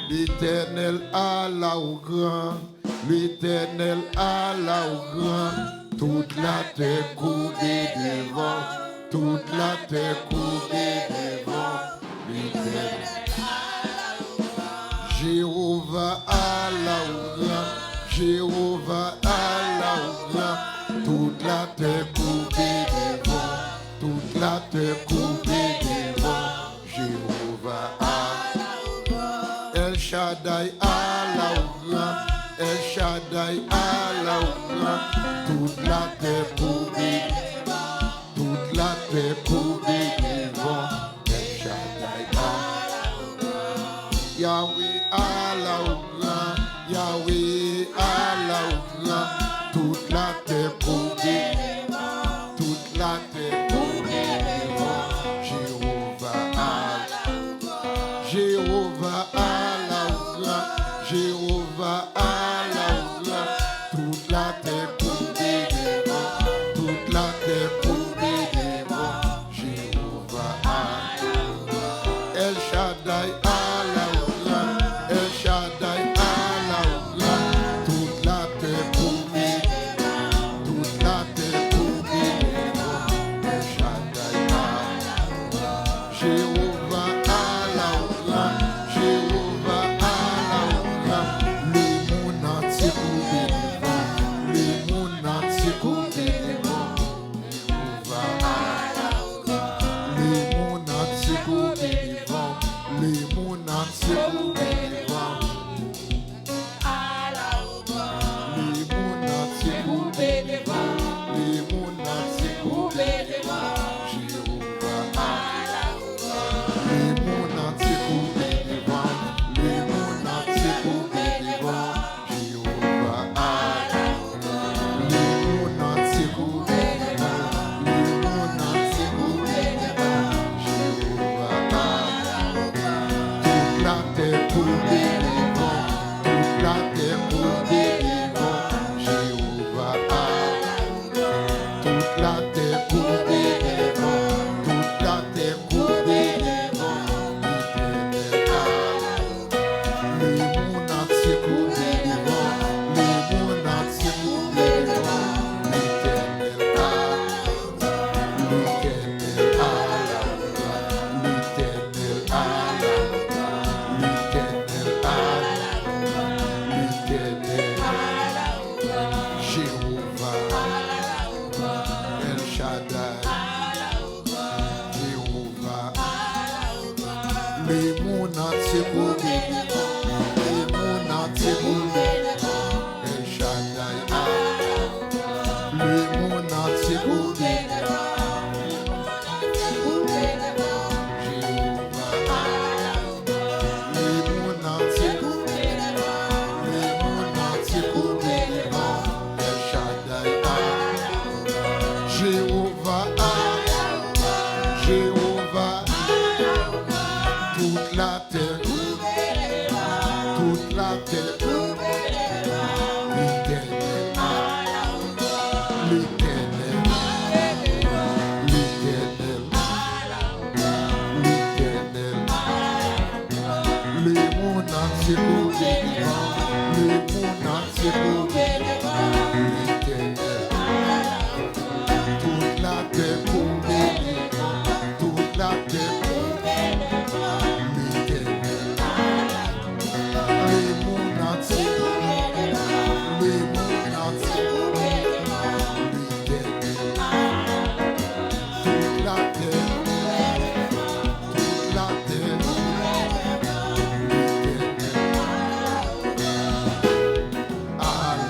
L'Éternel Allah au grand, l'Éternel Allah au grand, toute la terre couvée de vent, toute la terre couvée de vent, l'Éternel Jéhovah Allah au grand, Jéhovah Allah au grand, toute la terre couvée de vent, toute la terre couvée de vent, Jéhovah Allah au grand, El Shaddai Allah au grand, El Shaddai Allah au grand, toute la terre couvée de vent, toute la terre couvée de vent, El Shaddai Allah au grand, Yahweh Allah au grand, Yahweh Allah au grand, toute la terre couvée de vent, toute la terre couvée de vent, Jéhovah Allah au grand, Jéhovah Allah au grand, Jéhovah Allah au grand, toute la terre couvée de vent, toute la terre couvée de vent, Jéhovah Allah au grand, El Shaddai Allah au grand, El Shaddai Allah au grand, toute la terre couvée de vent, toute la terre couvée de vent, El Shaddai Allah au grand, Jéhovah Allah au grand, Jéhovah Allah au grand, le monde entier couvé de vent, le monde entier couvé de vent, Jéhovah Allah au grand, le monde entier couvé de vent, le monde entier couvé de vent, le monde entier couvé de vent, le monde entier couvé de vent, Jéhovah Allah au grand, le monde entier couvé de vent, le monde entier couvé de vent, Jéhovah Allah au grand, le monde entier couvé de vent, le monde entier couvé de vent, Jéhovah Allah au grand, toute la terre couvée de vent, toute la terre couvée de vent, Jéhovah Allah au grand, toute la terre couvée de vent, toute la terre couvée de vent, l'Éternel Allah au grand, le monde entier couvé de vent, le monde entier couvé de vent, l'Éternel Allah au grand, l'Éternel Allah au grand, l'Éternel Allah au grand, l'Éternel Allah au grand, l'Éternel Allah au grand, Jéhovah Allah au grand, El Shaddai Allah au grand, Jéhovah Allah au grand, le monde entier couvé de vent, le monde entier couvé de vent, El Shaddai Allah au grand, le monde entier couvé de vent, Jéhovah Allah au grand, le monde entier couvé de vent, le monde entier couvé de vent, El Shaddai Allah au grand, Jéhovah Allah au grand, Jéhovah Allah au grand, toute la terre couvée de vent, toute la terre couvée de vent, l'Éternel Allah au grand, l'Éternel l'Éternel l'Éternel le monde entier couvé de vent, le monde entier couvé de vent, l'Éternel toute la terre couvée de vent, toute la terre couvée de vent, l'Éternel le monde entier couvé de vent, le monde entier couvé de vent, l'Éternel toute la terre toute la terre, l'Éternel Allah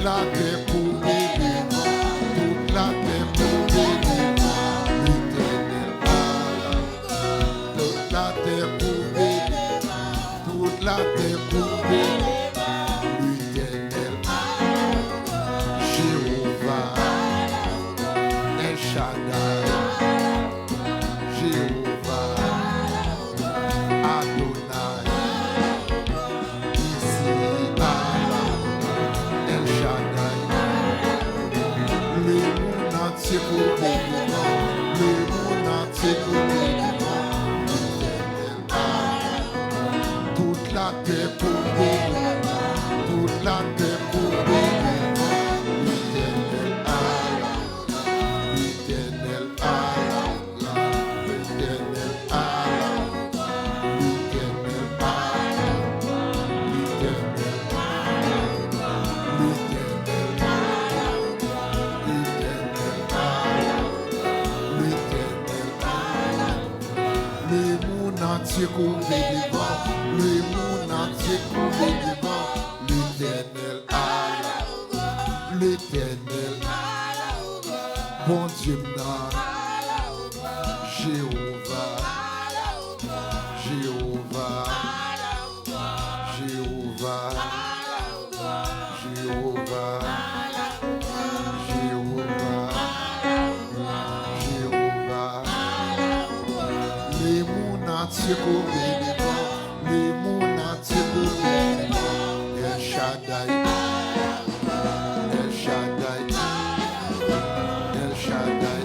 toute la terre couvée de vent, toute la terre couvée de vent, l'Éternel a la gloire. Toute la terre couvée de vent, toute la terre couvée de vent, l'Éternel a la gloire. Jéhovah, El Shaddai, Jéhovah, Adonai, ici Allah, El Shaddai, le monde entier couvert de vent, le monde entier couvert de vent, l'Éternel a toute la terre couvert de vent, toute la terre couvert de vent, l'Éternel a l'Éternel a l'Éternel a l'Éternel a le monde entier couvert de vent, le monde entier couvert de vent, l'Éternel a l'Éternel, bon Dieu Jéhovah, Jéhovah, Jéhovah, Jéhovah, Jéhovah, Jéhovah, les mondes entiers couvert de vent, les mondes entiers couvert de vent, El Shaddai, El Shaddai, El Shaddai,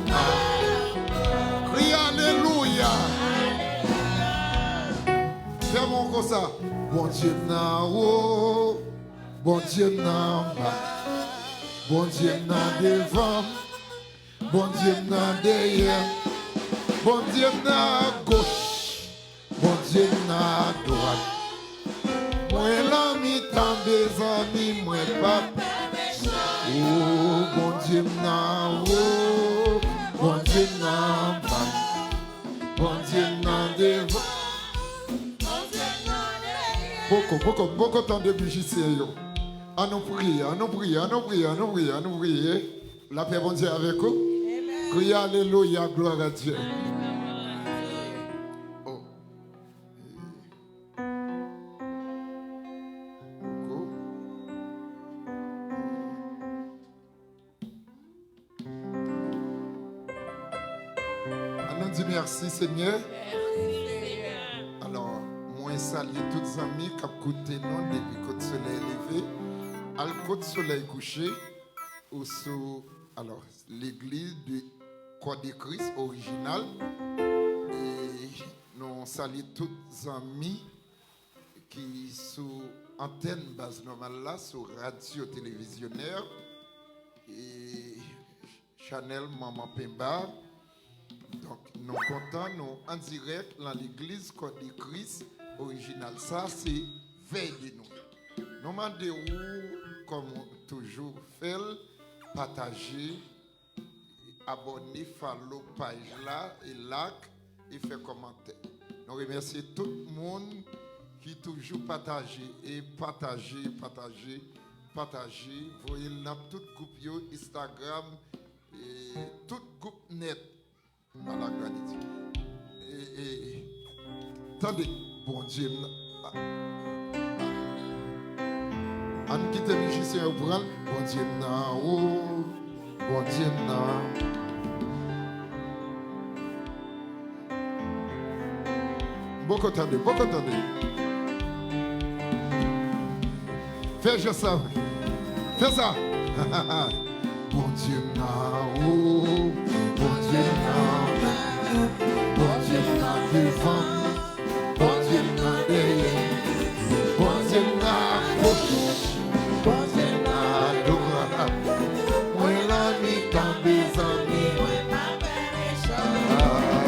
crie Alléluia. Fais-moi comme ça. Bon Dieu n'a haut, bon Dieu n'a bas, bon Dieu n'a devant, bon Dieu n'a derrière, bon Dieu n'a gauche, bon Dieu n'a droite. Moi l'ami tant des amis, moi pas. Oh, bon Dieu n'a haut, bon Dieu n'a bas, bon Dieu n'a devant. Beaucoup de temps de musiciens. À nous prier, à nous prier, à nous prier, à nous prier, à nous prier. La paix, bon Dieu, avec vous. Criez Alléluia, gloire à Dieu. Oh. On nous dit merci, Seigneur. Alors, moi, saluer tous les amis qui ont écouté nous depuis que le soleil est levé, à le soleil couché, ou sous l'église du Corps de Christ original. Et nous saluons tous les amis qui sont antenne base normale là, sur radio télévisionnaire et Chanel Maman Pemba. Donc, nous comptons nous en direct dans l'église Corps de Christ original. Ça, c'est veille de nous. Nous demandons, comme toujours, faire, partager, abonner, follow page là, et like, et faire commentaire. Nous remercions tout le monde qui toujours partage et partager. Voyez dans tout groupe Instagram et tout groupe net. À la gratitude. Et attendez, bon Dieu. On quitte les musiciens au bras. Bon Dieu, bon Dieu, beaucoup attendez. Fais juste ça. Fais ça. Bon Dieu, bon Dieu, bon Dieu, devant, bon Dieu, derrière, bon Dieu, gauche, bon Dieu, droite. Moi l'ami dans des amis, bon Dieu,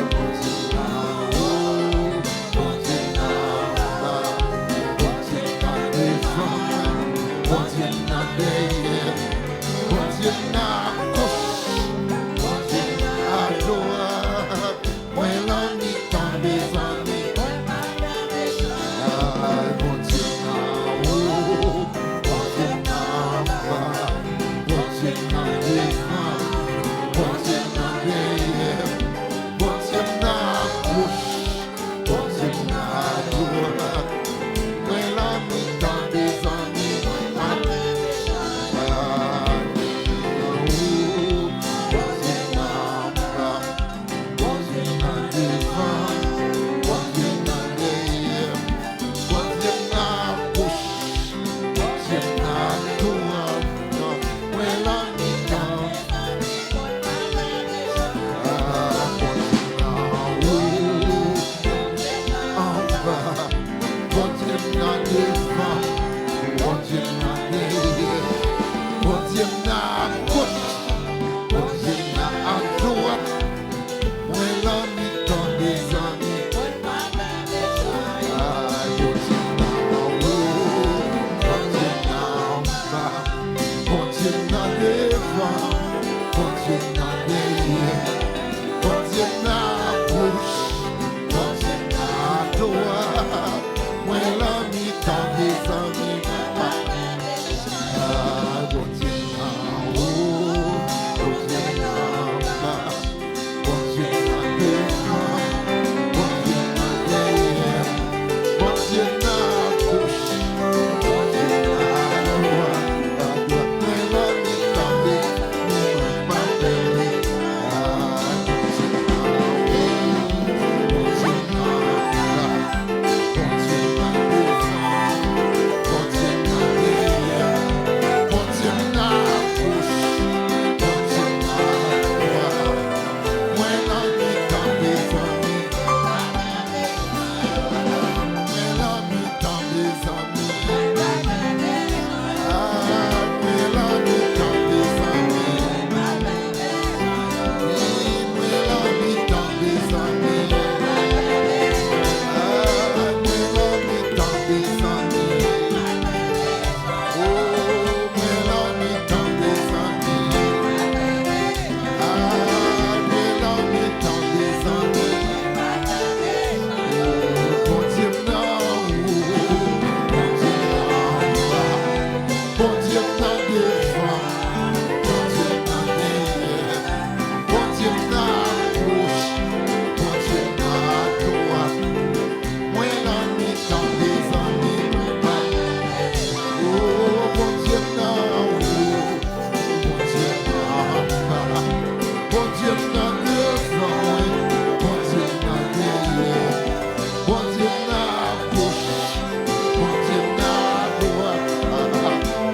bon Dieu, bas, bon Dieu, devant, bon Dieu, derrière, bon Dieu, gauche.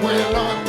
Well,